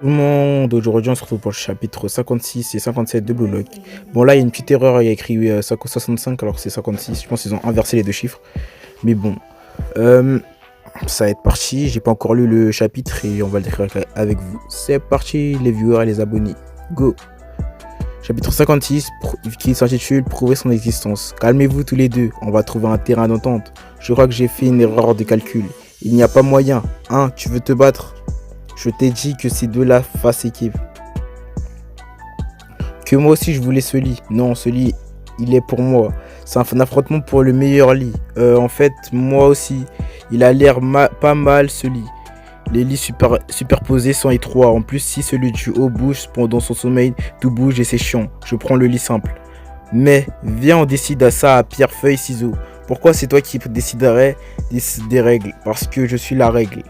Tout le monde, aujourd'hui on se retrouve pour le chapitre 56 et 57 de Blue Lock. Bon là il y a une petite erreur, il y a écrit 65 alors que c'est 56, je pense qu'ils ont inversé les deux chiffres. Mais bon, ça va être parti, j'ai pas encore lu le chapitre et on va le décrire avec vous. C'est parti les viewers et les abonnés, go. Chapitre 56 qui s'intitule Prouver son existence. Calmez-vous tous les deux, on va trouver un terrain d'entente. Je crois que j'ai fait une erreur de calcul. Il n'y a pas moyen. Tu veux te battre? Je t'ai dit que ces deux-là fassent équipe. Que moi aussi je voulais ce lit. Non, ce lit, il est pour moi. C'est un affrontement pour le meilleur lit. En fait, moi aussi. Il a l'air pas mal ce lit. Les lits superposés sont étroits. En plus, si celui du haut bouge pendant son sommeil, tout bouge et c'est chiant. Je prends le lit simple. Mais viens, on décide à ça à pierre, feuille, ciseaux. Pourquoi c'est toi qui déciderais des règles? Parce que je suis la règle.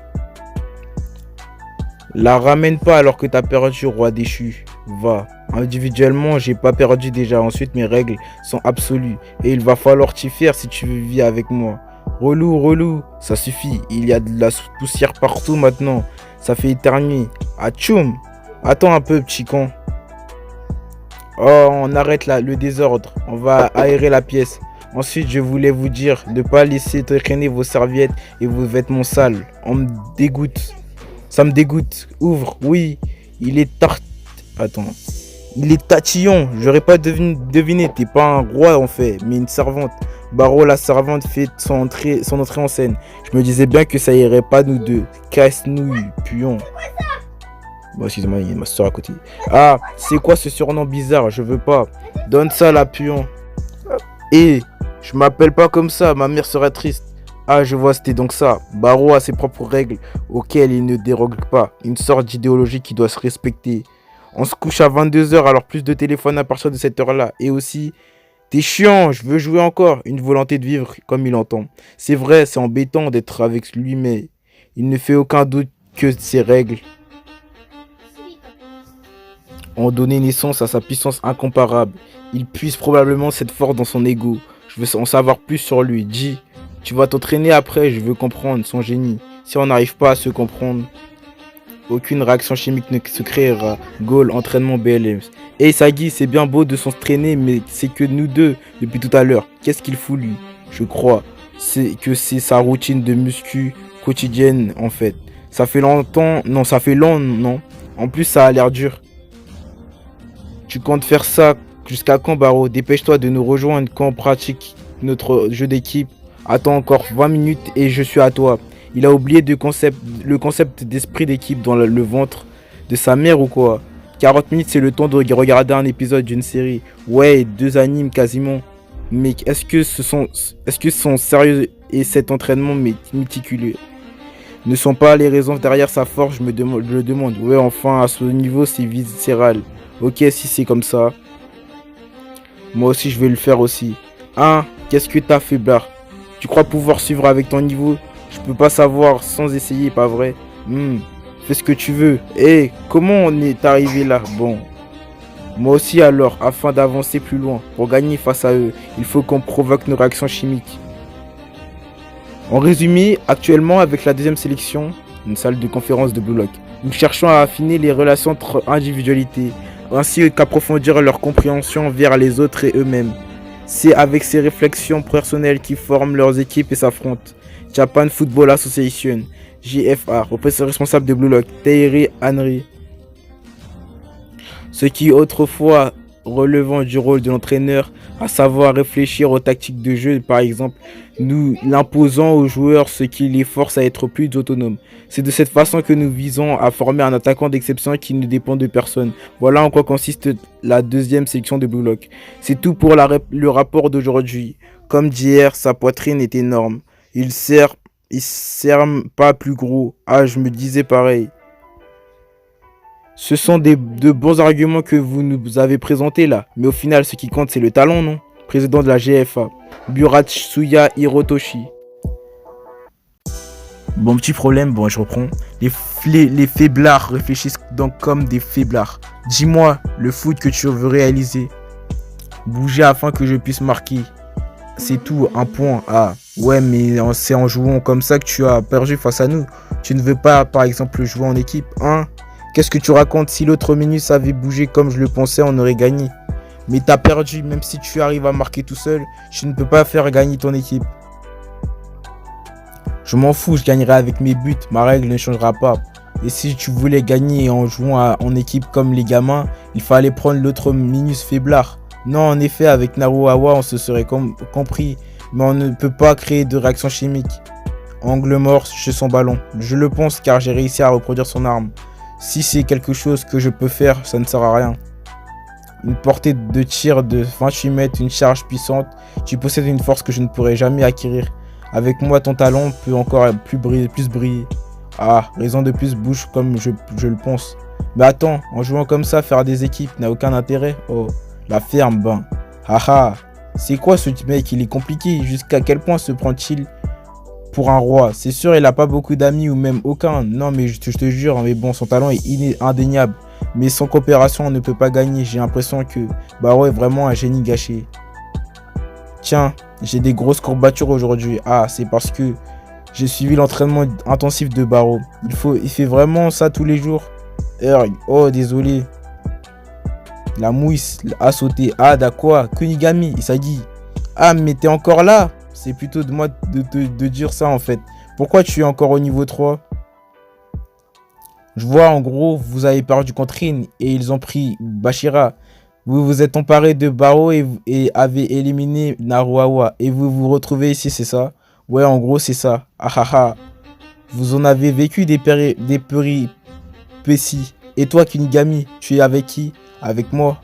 La ramène pas alors que t'as perdu, roi déchu. Va. Individuellement, j'ai pas perdu déjà. Ensuite, mes règles sont absolues. Et il va falloir t'y faire si tu veux vivre avec moi. Relou, ça suffit. Il y a de la poussière partout maintenant. Ça fait éternuer. Atchoum. Attends un peu, petit con. Oh, on arrête là, le désordre. On va aérer la pièce. Ensuite, je voulais vous dire de pas laisser traîner vos serviettes et vos vêtements sales. On me dégoûte. Ça me dégoûte. Ouvre, oui. Il est Attends. Il est tatillon. J'aurais pas deviné. T'es pas un roi en fait, mais une servante. Barreau, la servante, fait son entrée en scène. Je me disais bien que ça irait pas nous deux. Casse-nouille, puant. Bon, excusez-moi, il y a ma soeur à côté. Ah, c'est quoi ce surnom bizarre? Je veux pas. Donne ça, la puant. Je m'appelle pas comme ça. Ma mère serait triste. Ah, je vois, c'était donc ça. Barreau a ses propres règles auxquelles il ne dérogue pas. Une sorte d'idéologie qui doit se respecter. On se couche à 22h, alors plus de téléphone à partir de cette heure-là. Et aussi, t'es chiant, je veux jouer encore. Une volonté de vivre comme il entend. C'est vrai, c'est embêtant d'être avec lui, mais il ne fait aucun doute que ses règles ont donné naissance à sa puissance incomparable. Il puise probablement cette force dans son ego. Je veux en savoir plus sur lui. Dis. Tu vas t'entraîner après, je veux comprendre son génie. Si on n'arrive pas à se comprendre, aucune réaction chimique ne se créera. Goal, entraînement BLM. Hey Sagi, c'est bien beau de s'entraîner, mais c'est que nous deux depuis tout à l'heure. Qu'est-ce qu'il fout lui? Je crois que c'est sa routine de muscu quotidienne en fait. Ça fait longtemps, non, ça fait long, non. En plus, ça a l'air dur. Tu comptes faire ça jusqu'à quand, Baro? Dépêche-toi de nous rejoindre quand on pratique notre jeu d'équipe. Attends encore 20 minutes et je suis à toi. Il a oublié le concept d'esprit d'équipe dans le ventre de sa mère ou quoi? 40 minutes, c'est le temps de regarder un épisode d'une série. Ouais, 2 animes quasiment. Mais est-ce que son sérieux et cet entraînement méticuleux ne sont pas les raisons derrière sa force? Je le demande. Ouais, enfin, à ce niveau, c'est viscéral. Ok, si c'est comme ça. Moi aussi, je vais le faire aussi. Qu'est-ce que t'as fait, Blar? Tu crois pouvoir suivre avec ton niveau? Je peux pas savoir sans essayer, pas vrai? Fais ce que tu veux. Comment on est arrivé là? Bon. Moi aussi alors, afin d'avancer plus loin, pour gagner face à eux, il faut qu'on provoque nos réactions chimiques. En résumé, actuellement avec la deuxième sélection, une salle de conférence de Blue Lock, nous cherchons à affiner les relations entre individualités, ainsi qu'approfondir leur compréhension envers les autres et eux-mêmes. C'est avec ces réflexions personnelles qui forment leurs équipes et s'affrontent. Japan Football Association, JFA, professeur responsable de Blue Lock, Thierry Henry. Ce qui autrefois relevant du rôle de l'entraîneur, à savoir réfléchir aux tactiques de jeu par exemple, nous l'imposons aux joueurs, ce qui les force à être plus autonomes. C'est de cette façon que nous visons à former un attaquant d'exception qui ne dépend de personne. Voilà en quoi consiste la deuxième sélection de Blue Lock. C'est tout pour le rapport d'aujourd'hui. Comme d'hier, sa poitrine est énorme. Il sert pas plus gros. Je me disais pareil. Ce sont de bons arguments que vous nous avez présentés là. Mais au final, ce qui compte, c'est le talent, non? Président de la GFA, Buratsuya Hirotoshi. Bon, petit problème, je reprends. Les faiblards réfléchissent donc comme des faiblards. Dis-moi le foot que tu veux réaliser. Bouger afin que je puisse marquer. C'est tout, un point. Ouais, mais c'est en jouant comme ça que tu as perdu face à nous. Tu ne veux pas, par exemple, jouer en équipe, Qu'est-ce que tu racontes? Si l'autre minus avait bougé comme je le pensais, on aurait gagné. Mais t'as perdu, même si tu arrives à marquer tout seul, je ne peux pas faire gagner ton équipe. Je m'en fous, je gagnerai avec mes buts, ma règle ne changera pas. Et si tu voulais gagner en jouant en équipe comme les gamins, il fallait prendre l'autre minus faiblard. Non, en effet, avec Naruawa, on se serait compris, mais on ne peut pas créer de réaction chimique. Angle mort chez son ballon. Je le pense car j'ai réussi à reproduire son arme. Si c'est quelque chose que je peux faire, ça ne sert à rien. Une portée de tir de 28 mètres, une charge puissante. Tu possèdes une force que je ne pourrai jamais acquérir. Avec moi, ton talent peut encore plus briller. Ah, raison de plus bouge comme je le pense. Mais attends, en jouant comme ça, faire des équipes n'a aucun intérêt. Oh, la ferme, ben. Haha, c'est quoi ce mec? Il est compliqué. Jusqu'à quel point se prend-il pour un roi? C'est sûr, il a pas beaucoup d'amis ou même aucun. Non, mais je te jure, mais bon, son talent est indéniable. Mais sans coopération, on ne peut pas gagner. J'ai l'impression que Baro est vraiment un génie gâché. Tiens, j'ai des grosses courbatures aujourd'hui. Ah, c'est parce que j'ai suivi l'entraînement intensif de Baro. Il fait vraiment ça tous les jours. Oh, désolé. La mouisse a sauté. Ah, d'accord. Kunigami, Isagi. Ah, mais t'es encore là? C'est plutôt de moi de dire ça en fait. Pourquoi tu es encore au niveau 3? Je vois en gros, vous avez perdu contre Rin et ils ont pris Bashira. Vous vous êtes emparé de Baro et avez éliminé Naruawa. Et vous vous retrouvez ici, c'est ça? Ouais, en gros, c'est ça. Ah ah ah. Vous en avez vécu des péripéties. Et toi, Kunigami, tu es avec qui? Avec moi.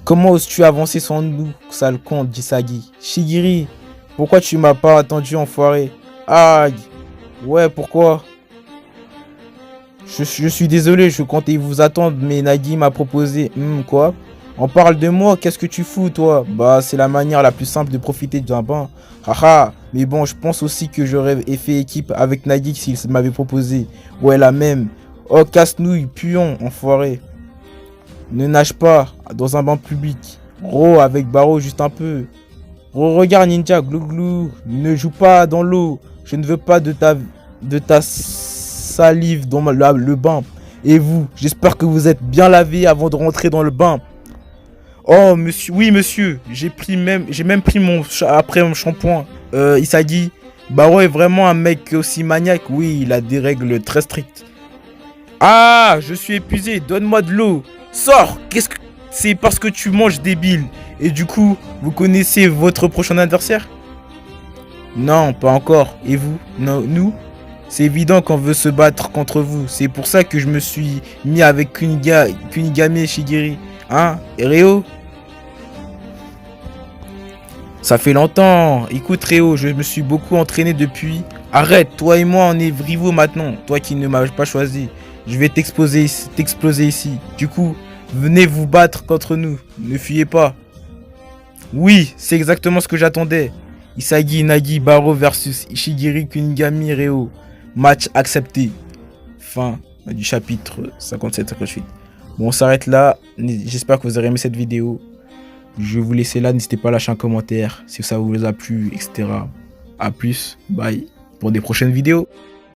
Comment oses-tu avancer sans nous, sale con, dit Sagi. Shigiri, pourquoi tu m'as pas attendu, enfoiré? Aïe. Ouais, pourquoi? Je suis désolé, je comptais vous attendre, mais Nagi m'a proposé... quoi? On parle de moi, qu'est-ce que tu fous, toi? Bah, c'est la manière la plus simple de profiter d'un bain. Haha, mais bon, je pense aussi que j'aurais fait équipe avec Nagi s'il m'avait proposé. Ouais, la même. Oh, casse-nouille, puant, enfoiré. Ne nage pas dans un bain public. Avec Baro, juste un peu. Regarde, ninja, glou glou. Ne joue pas dans l'eau. Je ne veux pas de ta salive dans le bain. Et vous, j'espère que vous êtes bien lavé avant de rentrer dans le bain. Oh, monsieur, oui, monsieur. J'ai même pris après mon shampoing. Isagi, Baro est vraiment un mec aussi maniaque. Oui, il a des règles très strictes. Ah, je suis épuisé. Donne-moi de l'eau. Sors. Qu'est-ce que c'est? Parce que tu manges, débile. Et du coup, vous connaissez votre prochain adversaire? Non, pas encore. Et vous? Non, nous? C'est évident qu'on veut se battre contre vous. C'est pour ça que je me suis mis avec Kunigami et Shigiri. Hein? Et Ryo? Ça fait longtemps. Écoute Ryo, je me suis beaucoup entraîné depuis. Arrête, toi et moi on est rivaux maintenant. Toi qui ne m'as pas choisi. Je vais t'exploser ici. Du coup, venez vous battre contre nous. Ne fuyez pas. Oui, c'est exactement ce que j'attendais. Isagi, Nagi, Baro versus Shigiri, Kunigami, Ryo. Match accepté. Fin du chapitre 57-58. Bon, on s'arrête là. J'espère que vous aurez aimé cette vidéo. Je vais vous laisser là. N'hésitez pas à lâcher un commentaire si ça vous a plu, etc. A plus. Bye. Pour des prochaines vidéos.